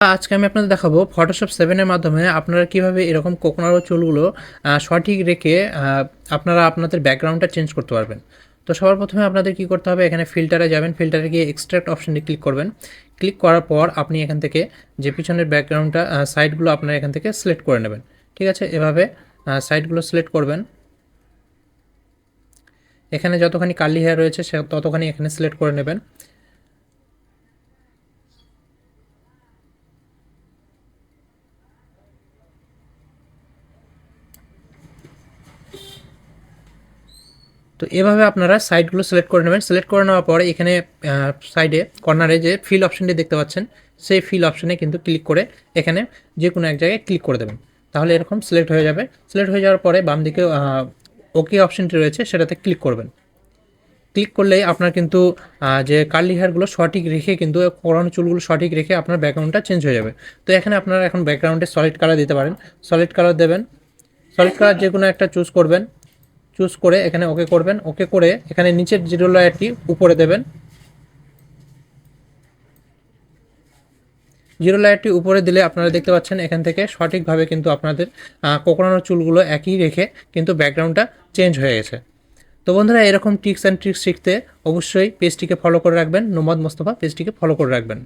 আজকে আমি আপনাদের দেখাবো ফটোশপ 7 এর মাধ্যমে আপনারা কিভাবে এরকম কোকোনার চুলগুলো সঠিক রেখে আপনারা আপনাদের ব্যাকগ্রাউন্ডটা চেঞ্জ করতে পারবেন। তো সবার প্রথমে আপনাদের কি করতে হবে, এখানে ফিল্টারে যাবেন, ফিল্টারে গিয়ে এক্সট্রাক্ট অপশনে ক্লিক করবেন। ক্লিক করার পর আপনি এখান থেকে যে পিছনের ব্যাকগ্রাউন্ডটা সাইডগুলো আপনারা এখান থেকে সিলেক্ট করে নেবেন। ঠিক আছে, এভাবে সাইডগুলো সিলেক্ট করবেন। এখানে যতখানি কার্লি হেয়ার রয়েছে সে ততখানি এখানে সিলেক্ট করে নেবেন। তো এভাবে আপনারা সাইডগুলো সিলেক্ট করে নেবেন। সিলেক্ট করে নেওয়ার পরে এখানে সাইডে কর্নারে যে ফিল অপশনটি দেখতে পাচ্ছেন, সেই ফিল অপশনে কিন্তু ক্লিক করে এখানে যে কোনো এক জায়গায় ক্লিক করে দেবেন। তাহলে এরকম সিলেক্ট হয়ে যাবে। সিলেক্ট হয়ে যাওয়ার পরে বাম দিকে ওকে অপশনটি রয়েছে সেটাতে ক্লিক করবেন। ক্লিক করলেই আপনার কিন্তু যে কার্লি হেয়ারগুলো সঠিক রেখে কিন্তু কোরানো চুলগুলো সঠিক রেখে আপনার ব্যাকগ্রাউন্ডটা চেঞ্জ হয়ে যাবে। তো এখানে আপনারা এখন ব্যাকগ্রাউন্ডে সলিড কালার দিতে পারেন। সলিড কালার দেবেন। সলিড কালার যে কোনো একটা চুজ করবেন। চুজ করে এখানে ওকে করবেন। ওকে করে এখানে নিচের জিরো লেয়ারটি উপরে দেবেন। জিরো লেয়ারটি উপরে দিলে আপনারা দেখতে পাচ্ছেন এখান থেকে সঠিকভাবে কিন্তু আপনাদের কোকড়ানো চুলগুলো একই রেখে কিন্তু ব্যাকগ্রাউন্ডটা চেঞ্জ হয়ে গেছে। তো বন্ধুরা, এরকম টিপস অ্যান্ড ট্রিক্স শিখতে অবশ্যই পেজটিকে ফলো করে রাখবেন। নোমাদ মোস্তফা পেজটিকে ফলো করে রাখবেন।